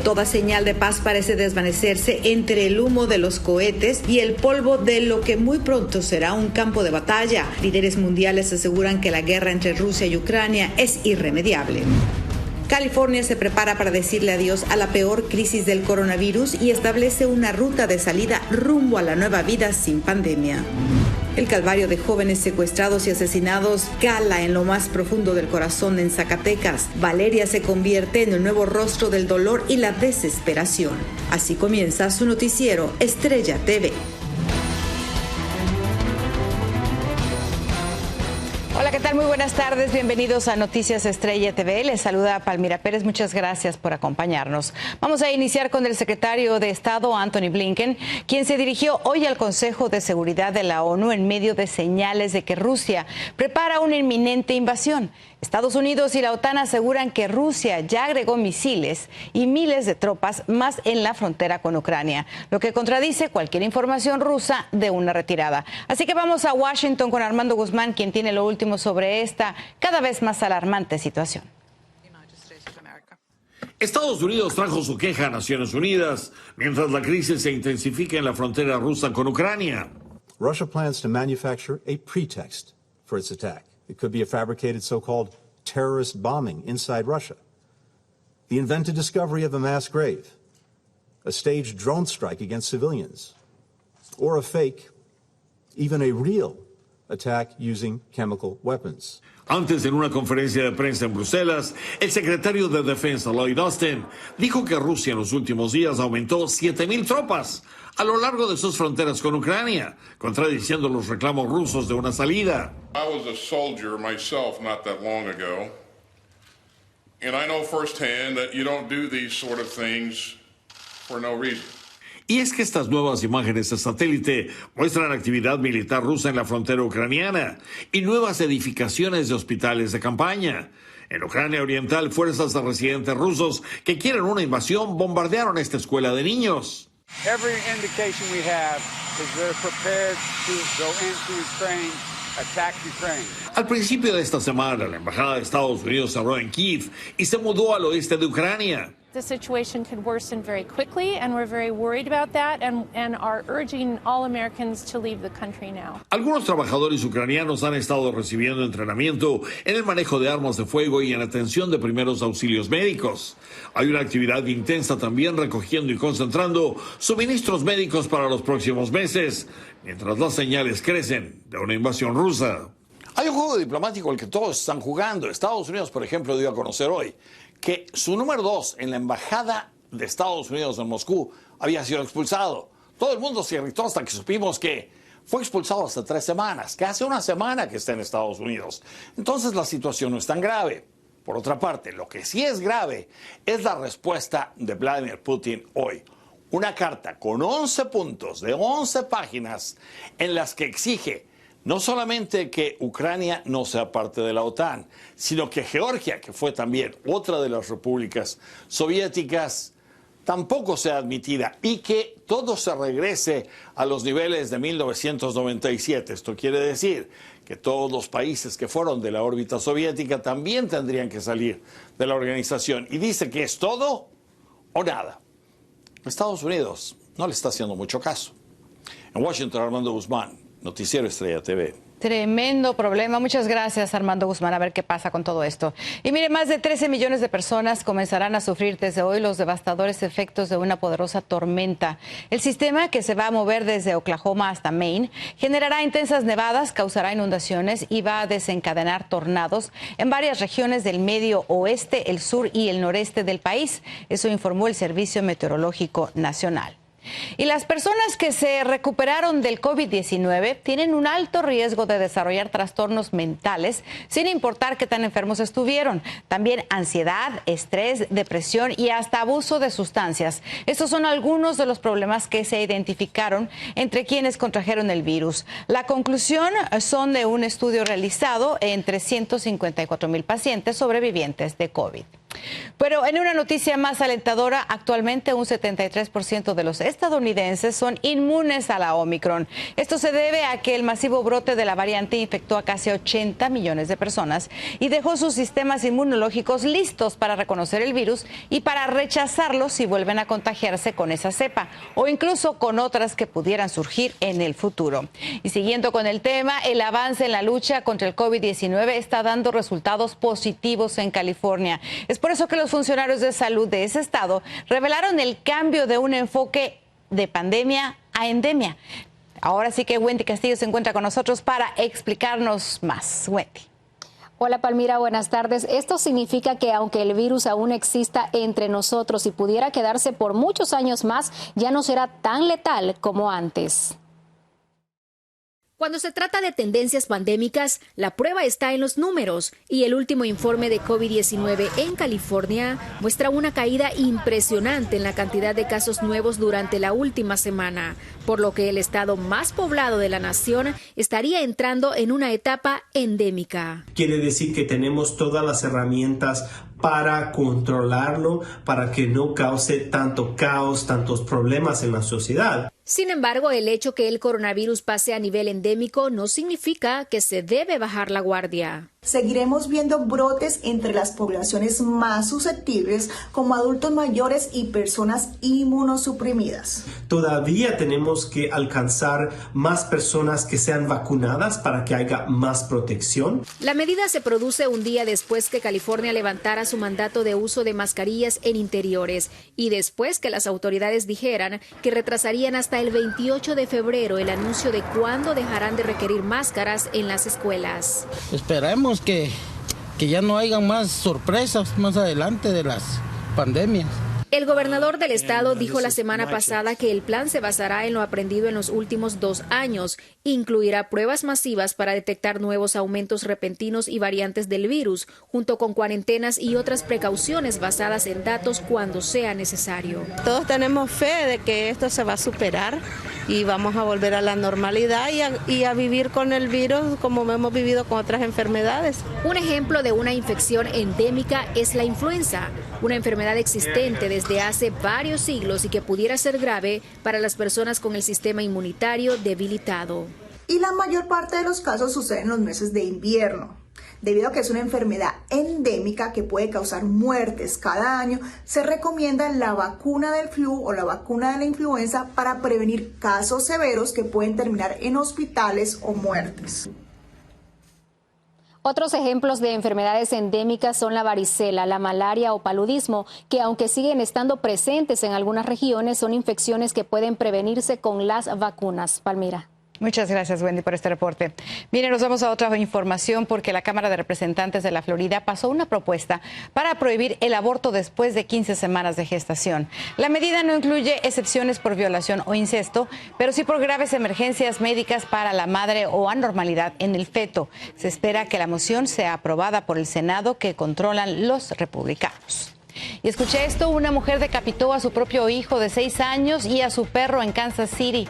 Toda señal de paz parece desvanecerse entre el humo de los cohetes y el polvo de lo que muy pronto será un campo de batalla. Líderes mundiales aseguran que la guerra entre Rusia y Ucrania es irremediable. California se prepara para decirle adiós a la peor crisis del coronavirus y establece una ruta de salida rumbo a la nueva vida sin pandemia. El calvario de jóvenes secuestrados y asesinados cala en lo más profundo del corazón en Zacatecas. Valeria se convierte en el nuevo rostro del dolor y la desesperación. Así comienza su noticiero Estrella TV. Hola, ¿qué tal? Muy buenas tardes. Bienvenidos a Noticias Estrella TV. Les saluda Palmira Pérez. Muchas gracias por acompañarnos. Vamos a iniciar con el secretario de Estado, Antony Blinken, quien se dirigió hoy al Consejo de Seguridad de la ONU en medio de señales de que Rusia prepara una inminente invasión. Estados Unidos y la OTAN aseguran que Rusia ya agregó misiles y miles de tropas más en la frontera con Ucrania, lo que contradice cualquier información rusa de una retirada. Así que vamos a Washington con Armando Guzmán, quien tiene lo último sobre esta cada vez más alarmante situación. Estados Unidos trajo su queja a Naciones Unidas mientras la crisis se intensifica en la frontera rusa con Ucrania. Russia plans to manufacture a pretext for its attack. It could be a fabricated so-called terrorist bombing inside Russia, the invented discovery of a mass grave, a staged drone strike against civilians, or a fake, even a real attack using chemical weapons. Antes, en una conferencia de prensa en Bruselas, el secretario de Defensa, Lloyd Austin, dijo que Rusia en los últimos días aumentó 7,000 tropas a lo largo de sus fronteras con Ucrania, contradiciendo los reclamos rusos de una salida. I was a soldier myself not that long ago, and I know firsthand that you don't do these sort of things for no reason. Y es que estas nuevas imágenes de satélite muestran actividad militar rusa en la frontera ucraniana y nuevas edificaciones de hospitales de campaña. En Ucrania Oriental, fuerzas de residentes rusos que quieren una invasión bombardearon esta escuela de niños. Every indication we have is they're prepared to go into Ukraine, attack Ukraine. Al principio de esta semana, la embajada de Estados Unidos cerró en Kiev y se mudó al oeste de Ucrania. The situation could worsen very quickly, and we're very worried about that and are urging all Americans to leave the country now. Algunos trabajadores ucranianos han estado recibiendo entrenamiento en el manejo de armas de fuego y en atención de primeros auxilios médicos. Hay una actividad intensa también recogiendo y concentrando suministros médicos para los próximos meses, mientras las señales crecen de una invasión rusa. Hay un juego diplomático al que todos están jugando. Estados Unidos, por ejemplo, dio a conocer hoy que su número 2 en la embajada de Estados Unidos en Moscú había sido expulsado. Todo el mundo se irritó hasta que supimos que fue expulsado hasta 3 semanas, que hace una semana que está en Estados Unidos. Entonces la situación no es tan grave. Por otra parte, lo que sí es grave es la respuesta de Vladimir Putin hoy. Una carta con 11 puntos de 11 páginas en las que exige no solamente que Ucrania no sea parte de la OTAN, sino que Georgia, que fue también otra de las repúblicas soviéticas, tampoco sea admitida y que todo se regrese a los niveles de 1997. Esto quiere decir que todos los países que fueron de la órbita soviética también tendrían que salir de la organización. Y dice que es todo o nada. Estados Unidos no le está haciendo mucho caso. En Washington, Armando Guzmán, Noticiero Estrella TV. Tremendo problema. Muchas gracias, Armando Guzmán. A ver qué pasa con todo esto. Y mire, más de 13 millones de personas comenzarán a sufrir desde hoy los devastadores efectos de una poderosa tormenta. El sistema, que se va a mover desde Oklahoma hasta Maine, generará intensas nevadas, causará inundaciones y va a desencadenar tornados en varias regiones del medio oeste, el sur y el noreste del país. Eso informó el Servicio Meteorológico Nacional. Y las personas que se recuperaron del COVID-19 tienen un alto riesgo de desarrollar trastornos mentales, sin importar qué tan enfermos estuvieron. También ansiedad, estrés, depresión y hasta abuso de sustancias. Estos son algunos de los problemas que se identificaron entre quienes contrajeron el virus. La conclusión son de un estudio realizado entre 154,000 pacientes sobrevivientes de COVID. Pero en una noticia más alentadora, actualmente un 73% de los estadounidenses son inmunes a la Omicron. Esto se debe a que el masivo brote de la variante infectó a casi 80 millones de personas y dejó sus sistemas inmunológicos listos para reconocer el virus y para rechazarlo si vuelven a contagiarse con esa cepa o incluso con otras que pudieran surgir en el futuro. Y siguiendo con el tema, el avance en la lucha contra el COVID-19 está dando resultados positivos en California. Es por eso que los funcionarios de salud de ese estado revelaron el cambio de un enfoque de pandemia a endemia. Ahora sí que Wendy Castillo se encuentra con nosotros para explicarnos más. Wendy. Hola Palmira, buenas tardes. Esto significa que aunque el virus aún exista entre nosotros y pudiera quedarse por muchos años más, ya no será tan letal como antes. Cuando se trata de tendencias pandémicas, la prueba está en los números y el último informe de COVID-19 en California muestra una caída impresionante en la cantidad de casos nuevos durante la última semana, por lo que el estado más poblado de la nación estaría entrando en una etapa endémica. Quiere decir que tenemos todas las herramientas para controlarlo, para que no cause tanto caos, tantos problemas en la sociedad. Sin embargo, el hecho que el coronavirus pase a nivel endémico no significa que se debe bajar la guardia. Seguiremos viendo brotes entre las poblaciones más susceptibles, como adultos mayores y personas inmunosuprimidas. Todavía tenemos que alcanzar más personas que sean vacunadas para que haya más protección. La medida se produce un día después que California levantara su mandato de uso de mascarillas en interiores y después que las autoridades dijeran que retrasarían hasta el 28 de febrero el anuncio de cuándo dejarán de requerir máscaras en las escuelas. Esperemos que ya no haya más sorpresas más adelante de las pandemias. El gobernador del estado dijo la semana pasada que el plan se basará en lo aprendido en los últimos 2 años. Incluirá pruebas masivas para detectar nuevos aumentos repentinos y variantes del virus, junto con cuarentenas y otras precauciones basadas en datos cuando sea necesario. Todos tenemos fe de que esto se va a superar y vamos a volver a la normalidad y a vivir con el virus como hemos vivido con otras enfermedades. Un ejemplo de una infección endémica es la influenza, una enfermedad existente desde hace varios siglos y que pudiera ser grave para las personas con el sistema inmunitario debilitado. Y la mayor parte de los casos suceden en los meses de invierno. Debido a que es una enfermedad endémica que puede causar muertes cada año, se recomienda la vacuna del flu o la vacuna de la influenza para prevenir casos severos que pueden terminar en hospitales o muertes. Otros ejemplos de enfermedades endémicas son la varicela, la malaria o paludismo, que aunque siguen estando presentes en algunas regiones, son infecciones que pueden prevenirse con las vacunas. Palmira. Muchas gracias, Wendy, por este reporte. Miren, nos vamos a otra información porque la Cámara de Representantes de la Florida pasó una propuesta para prohibir el aborto después de 15 semanas de gestación. La medida no incluye excepciones por violación o incesto, pero sí por graves emergencias médicas para la madre o anormalidad en el feto. Se espera que la moción sea aprobada por el Senado, que controlan los republicanos. Y escuché esto, una mujer decapitó a su propio hijo de 6 años y a su perro en Kansas City.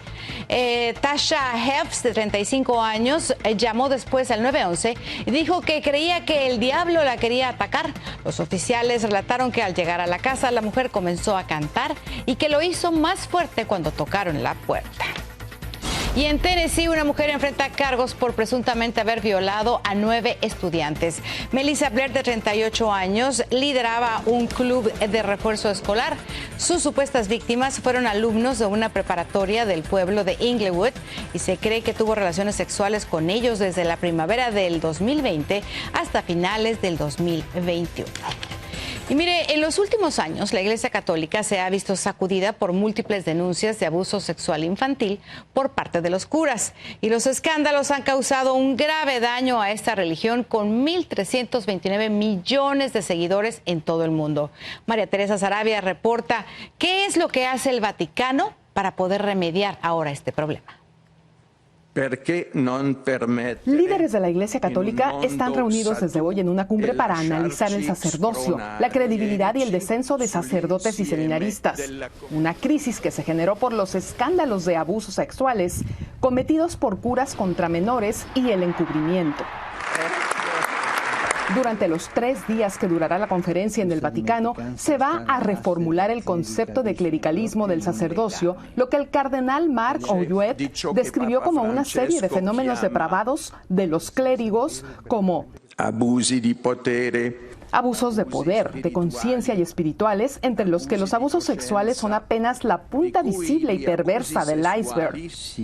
Tasha Hefts, de 35 años, llamó después al 911 y dijo que creía que el diablo la quería atacar. Los oficiales relataron que al llegar a la casa la mujer comenzó a cantar y que lo hizo más fuerte cuando tocaron la puerta. Y en Tennessee, una mujer enfrenta cargos por presuntamente haber violado a 9 estudiantes. Melissa Blair, de 38 años, lideraba un club de refuerzo escolar. Sus supuestas víctimas fueron alumnos de una preparatoria del pueblo de Inglewood y se cree que tuvo relaciones sexuales con ellos desde la primavera del 2020 hasta finales del 2021. Y mire, en los últimos años la Iglesia Católica se ha visto sacudida por múltiples denuncias de abuso sexual infantil por parte de los curas. Y los escándalos han causado un grave daño a esta religión con 1.329 millones de seguidores en todo el mundo. María Teresa Sarabia reporta qué es lo que hace el Vaticano para poder remediar ahora este problema. Líderes de la Iglesia Católica están reunidos desde hoy en una cumbre para analizar el sacerdocio, la credibilidad y el descenso de sacerdotes y seminaristas. Una crisis que se generó por los escándalos de abusos sexuales cometidos por curas contra menores y el encubrimiento. Durante los 3 días que durará la conferencia en el Vaticano, se va a reformular el concepto de clericalismo del sacerdocio, lo que el cardenal Marc Ouellet describió como una serie de fenómenos depravados de los clérigos, como abusos de poder, de conciencia y espirituales, entre los que los abusos sexuales son apenas la punta visible y perversa del iceberg.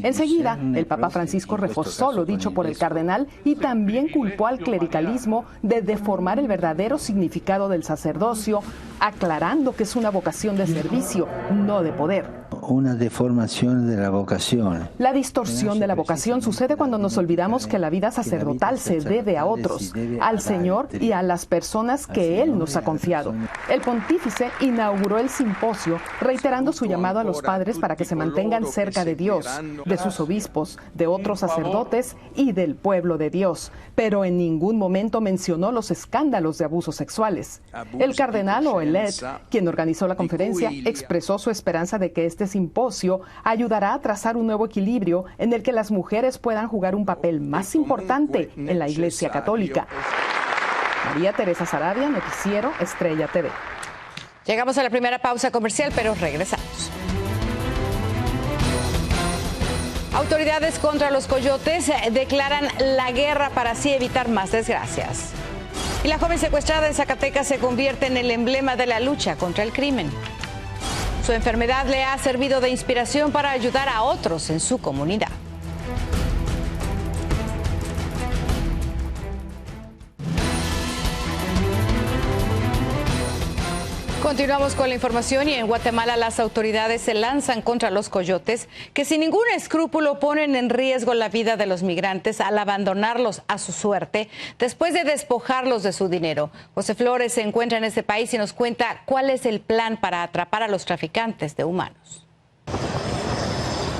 Enseguida, el Papa Francisco reforzó lo dicho por el cardenal y también culpó al clericalismo de deformar el verdadero significado del sacerdocio, aclarando que es una vocación de servicio, no de poder. Una deformación de la vocación. La distorsión de la vocación sucede cuando nos olvidamos que la vida sacerdotal se debe a otros, al Señor y a las personas que Él nos ha confiado. El pontífice inauguró el simposio reiterando su llamado a los padres para que se mantengan cerca de Dios, de sus obispos, de otros sacerdotes y del pueblo de Dios, pero en ningún momento mencionó los escándalos de abusos sexuales. El cardenal Ouellet, quien organizó la conferencia, expresó su esperanza de que este simposio ayudará a trazar un nuevo equilibrio en el que las mujeres puedan jugar un papel más importante en la Iglesia Católica. María Teresa Saravia, Noticiero Estrella TV. Llegamos a la primera pausa comercial, pero regresamos. Autoridades contra los coyotes declaran la guerra para así evitar más desgracias. Y la joven secuestrada en Zacatecas se convierte en el emblema de la lucha contra el crimen. Su enfermedad le ha servido de inspiración para ayudar a otros en su comunidad. Continuamos con la información y en Guatemala las autoridades se lanzan contra los coyotes que sin ningún escrúpulo ponen en riesgo la vida de los migrantes al abandonarlos a su suerte después de despojarlos de su dinero. José Flores se encuentra en ese país y nos cuenta cuál es el plan para atrapar a los traficantes de humanos.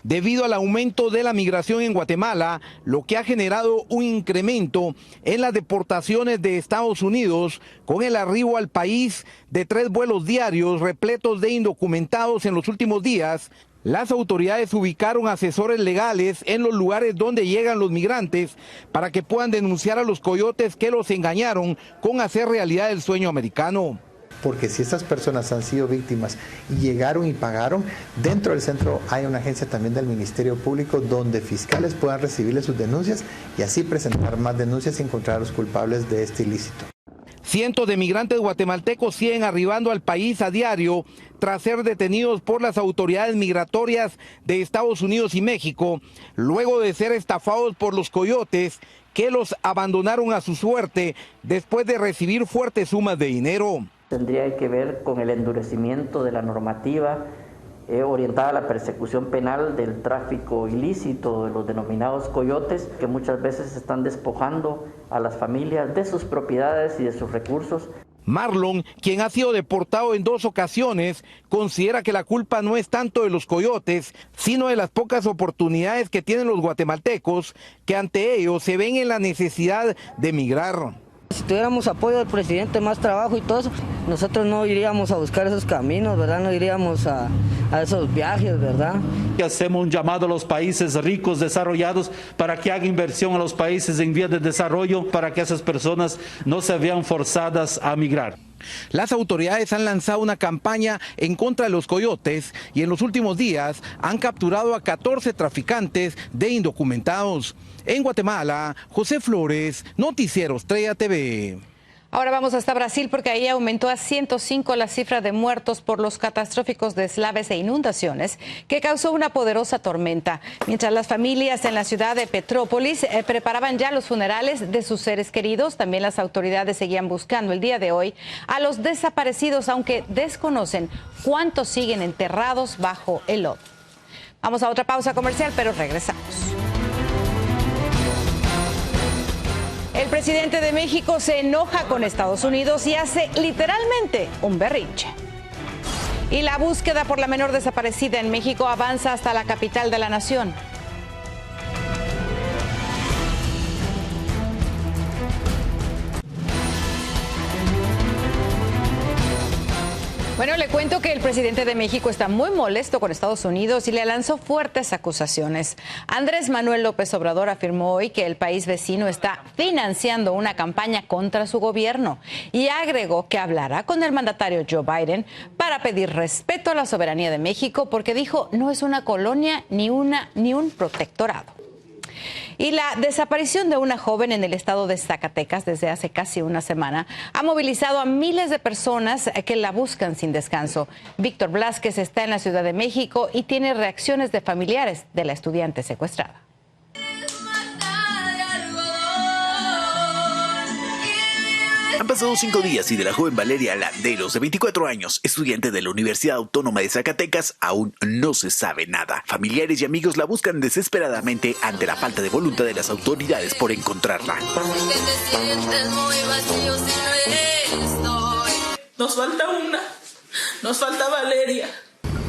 Debido al aumento de la migración en Guatemala, lo que ha generado un incremento en las deportaciones de Estados Unidos, con el arribo al país de 3 vuelos diarios repletos de indocumentados en los últimos días, las autoridades ubicaron asesores legales en los lugares donde llegan los migrantes para que puedan denunciar a los coyotes que los engañaron con hacer realidad el sueño americano. Porque si estas personas han sido víctimas y llegaron y pagaron, dentro del centro hay una agencia también del Ministerio Público donde fiscales puedan recibirle sus denuncias y así presentar más denuncias y encontrar a los culpables de este ilícito. Cientos de migrantes guatemaltecos siguen arribando al país a diario tras ser detenidos por las autoridades migratorias de Estados Unidos y México, luego de ser estafados por los coyotes que los abandonaron a su suerte después de recibir fuertes sumas de dinero. Tendría que ver con el endurecimiento de la normativa orientada a la persecución penal del tráfico ilícito de los denominados coyotes, que muchas veces están despojando a las familias de sus propiedades y de sus recursos. Marlon, quien ha sido deportado en 2 ocasiones, considera que la culpa no es tanto de los coyotes, sino de las pocas oportunidades que tienen los guatemaltecos, que ante ellos se ven en la necesidad de emigrar. Si tuviéramos apoyo del presidente, más trabajo y todo eso, nosotros no iríamos a buscar esos caminos, ¿verdad? No iríamos a esos viajes, ¿verdad? Hacemos un llamado a los países ricos, desarrollados, para que hagan inversión a los países en vías de desarrollo, para que esas personas no se vean forzadas a migrar. Las autoridades han lanzado una campaña en contra de los coyotes y en los últimos días han capturado a 14 traficantes de indocumentados. En Guatemala, José Flores, Noticiero Estrella TV. Ahora vamos hasta Brasil porque ahí aumentó a 105 la cifra de muertos por los catastróficos deslaves e inundaciones que causó una poderosa tormenta. Mientras las familias en la ciudad de Petrópolis preparaban ya los funerales de sus seres queridos, también las autoridades seguían buscando el día de hoy a los desaparecidos, aunque desconocen cuántos siguen enterrados bajo el lodo. Vamos a otra pausa comercial, pero regresamos. El presidente de México se enoja con Estados Unidos y hace literalmente un berrinche. Y la búsqueda por la menor desaparecida en México avanza hasta la capital de la nación. Bueno, le cuento que el presidente de México está muy molesto con Estados Unidos y le lanzó fuertes acusaciones. Andrés Manuel López Obrador afirmó hoy que el país vecino está financiando una campaña contra su gobierno y agregó que hablará con el mandatario Joe Biden para pedir respeto a la soberanía de México porque dijo no es una colonia ni un protectorado. Y la desaparición de una joven en el estado de Zacatecas desde hace casi una semana ha movilizado a miles de personas que la buscan sin descanso. Víctor Blázquez está en la Ciudad de México y tiene reacciones de familiares de la estudiante secuestrada. Han pasado 5 días y de la joven Valeria Landeros, de 24 años, estudiante de la Universidad Autónoma de Zacatecas, aún no se sabe nada. Familiares y amigos la buscan desesperadamente ante la falta de voluntad de las autoridades por encontrarla. Nos falta una, nos falta Valeria.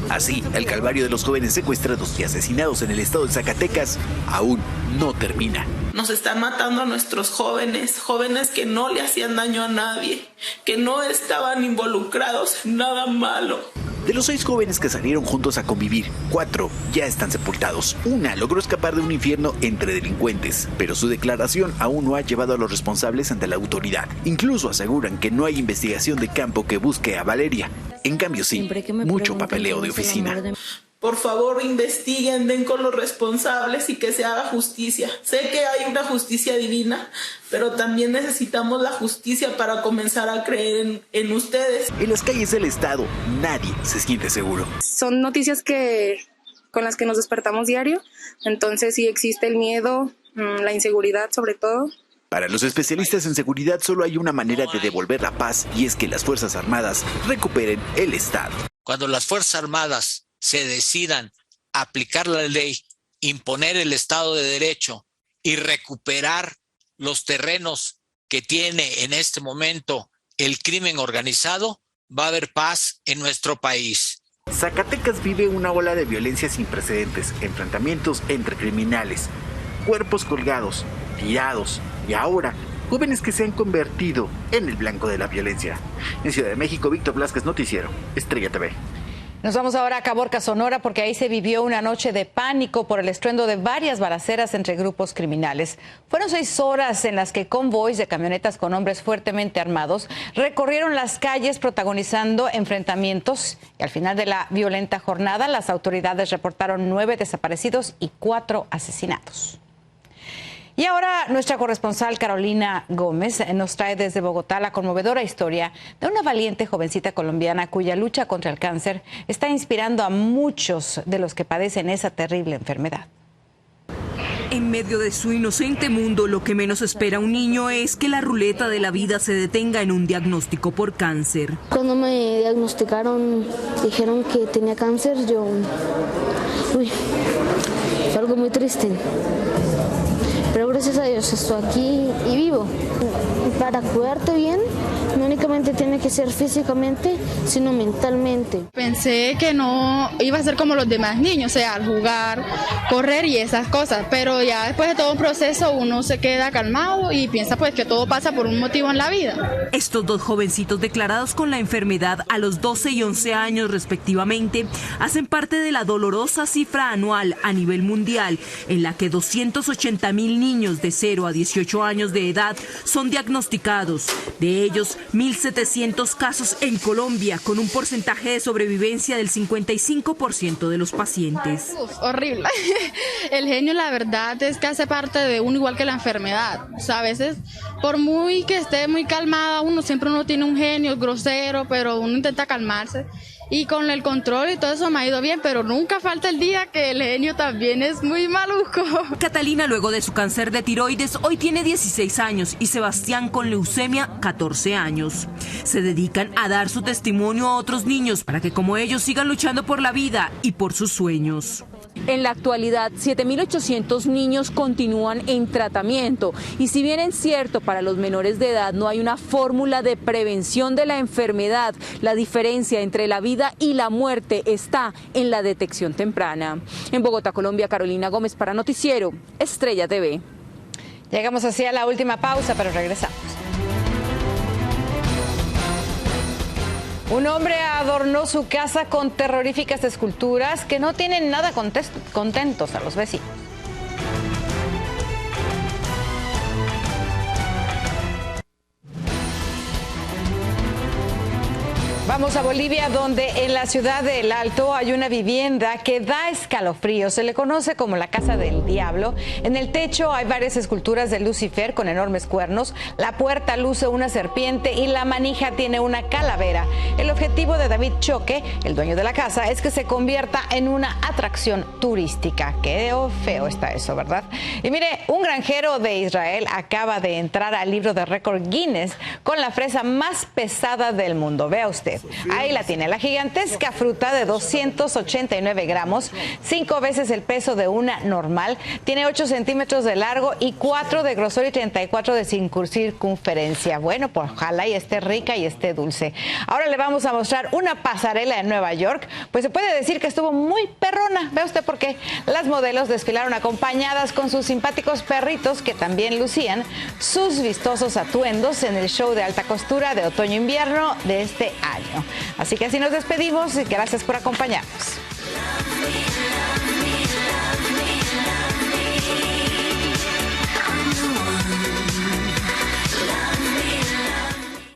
Así, el calvario de los jóvenes secuestrados y asesinados en el estado de Zacatecas aún no termina. Nos están matando a nuestros jóvenes, jóvenes que no le hacían daño a nadie, que no estaban involucrados en nada malo. De los 6 jóvenes que salieron juntos a convivir, 4 ya están sepultados. Una logró escapar de un infierno entre delincuentes, pero su declaración aún no ha llevado a los responsables ante la autoridad. Incluso aseguran que no hay investigación de campo que busque a Valeria. En cambio sí, mucho papeleo de oficina. Por favor, investiguen, den con los responsables y que se haga justicia. Sé que hay una justicia divina, pero también necesitamos la justicia para comenzar a creer en ustedes. En las calles del estado, nadie se siente seguro. Son noticias con las que nos despertamos diario, entonces sí existe el miedo, la inseguridad sobre todo. Para los especialistas en seguridad solo hay una manera de devolver la paz y es que las Fuerzas Armadas recuperen el estado. Cuando las Fuerzas Armadas se decidan aplicar la ley, imponer el Estado de Derecho y recuperar los terrenos que tiene en este momento el crimen organizado, va a haber paz en nuestro país. Zacatecas vive una ola de violencia sin precedentes, enfrentamientos entre criminales, cuerpos colgados, tirados y ahora jóvenes que se han convertido en el blanco de la violencia. En Ciudad de México, Víctor Blázquez, Noticiero, Estrella TV. Nos vamos ahora a Caborca, Sonora, porque ahí se vivió una noche de pánico por el estruendo de varias balaceras entre grupos criminales. Fueron 6 horas en las que convoys de camionetas con hombres fuertemente armados recorrieron las calles protagonizando enfrentamientos. Y al final de la violenta jornada, las autoridades reportaron 9 desaparecidos y 4 asesinatos. Y ahora nuestra corresponsal Carolina Gómez nos trae desde Bogotá la conmovedora historia de una valiente jovencita colombiana cuya lucha contra el cáncer está inspirando a muchos de los que padecen esa terrible enfermedad. En medio de su inocente mundo, lo que menos espera un niño es que la ruleta de la vida se detenga en un diagnóstico por cáncer. Cuando me diagnosticaron, dijeron que tenía cáncer, fue algo muy triste. Pero gracias a Dios estoy aquí y vivo. Para cuidarte bien, no únicamente tiene que ser físicamente, sino mentalmente. Pensé que no iba a ser como los demás niños, o sea, jugar, correr y esas cosas, pero ya después de todo un proceso uno se queda calmado y piensa pues que todo pasa por un motivo en la vida. Estos 2 jovencitos declarados con la enfermedad a los 12 y 11 años respectivamente hacen parte de la dolorosa cifra anual a nivel mundial en la que 280,000 niños de 0 a 18 años de edad son diagnosticados. De ellos, 1.700 casos en Colombia, con un porcentaje de sobrevivencia del 55% de los pacientes. Horrible. El genio, la verdad, es que hace parte de uno igual que la enfermedad. O sea, a veces, por muy que esté muy calmada, siempre uno tiene un genio grosero, pero uno intenta calmarse. Y con el control y todo eso me ha ido bien, pero nunca falta el día que el genio también es muy maluco. Catalina, luego de su cáncer de tiroides, hoy tiene 16 años y Sebastián, con leucemia, 14 años. Se dedican a dar su testimonio a otros niños para que como ellos sigan luchando por la vida y por sus sueños. En la actualidad, 7.800 niños continúan en tratamiento y si bien es cierto para los menores de edad no hay una fórmula de prevención de la enfermedad, la diferencia entre la vida y la muerte está en la detección temprana. En Bogotá, Colombia, Carolina Gómez para Noticiero, Estrella TV. Llegamos así a la última pausa, pero regresamos. Un hombre adornó su casa con terroríficas esculturas que no tienen nada contentos a los vecinos. Vamos a Bolivia, donde en la ciudad de El Alto hay una vivienda que da escalofríos. Se le conoce como la Casa del Diablo. En el techo hay varias esculturas de Lucifer con enormes cuernos. La puerta luce una serpiente y la manija tiene una calavera. El objetivo de David Choque, el dueño de la casa, es que se convierta en una atracción turística. Qué feo está eso, ¿verdad? Y mire, un granjero de Israel acaba de entrar al libro de récord Guinness con la fresa más pesada del mundo. Vea usted. Ahí la tiene, la gigantesca fruta de 289 gramos, 5 veces el peso de una normal, tiene 8 centímetros de largo y 4 de grosor y 34 de circunferencia. Bueno, pues ojalá y esté rica y esté dulce. Ahora le vamos a mostrar una pasarela en Nueva York, pues se puede decir que estuvo muy perrona. Vea usted por qué. Las modelos desfilaron acompañadas con sus simpáticos perritos que también lucían sus vistosos atuendos en el show de alta costura de otoño-invierno de este año. Así que así nos despedimos y gracias por acompañarnos.